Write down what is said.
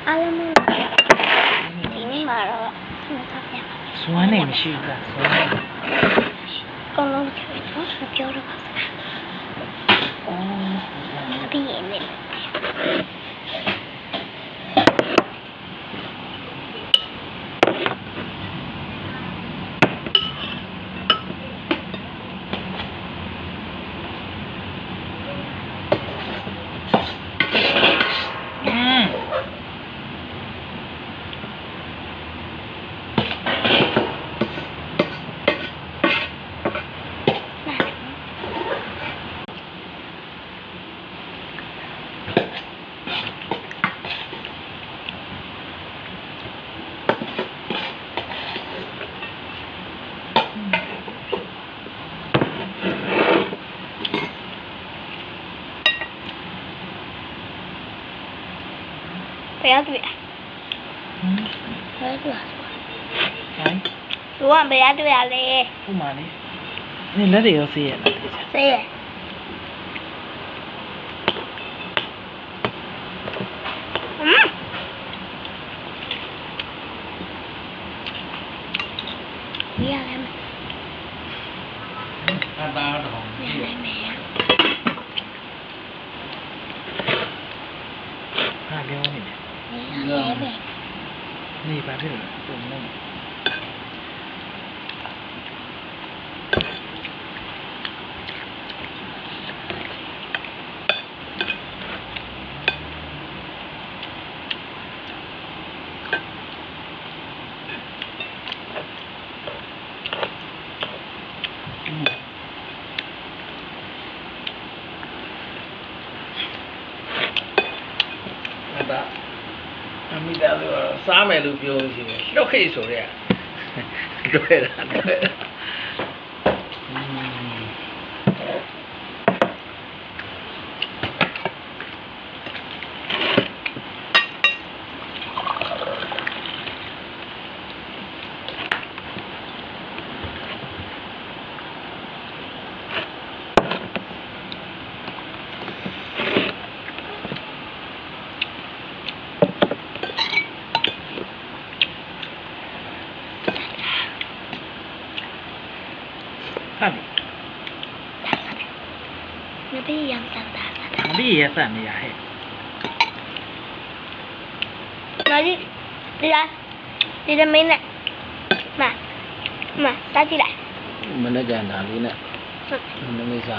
အားလုံးဒီနေ့မှာတော့ဆွမ်းစားပြပါမယ်စွမ်းနေမရှိဘူးလားစွမ်းနေကောင်းလုံးပြောတော့မပြောတော့ပါဘူးအော်ပြီးရင်လည်း不要对，不要对，如果不要对嘞，不嘛嘞，你那里有谁呀？谁？不要来没？看大的好。不要来没呀？看撩你呢。不要来没？你把这个给我弄。အမိသားစုကတော့စားမယ်လို့ပြောလို့ရှိတယ်လှုပ်ခိတ်ဆိုတဲ့တွေ့တာ看你被养长大了。你也算你呀嘿。哪里？你的没呢？妈，打起来。မနေ့ကနာလေးနဲ့မနေ့က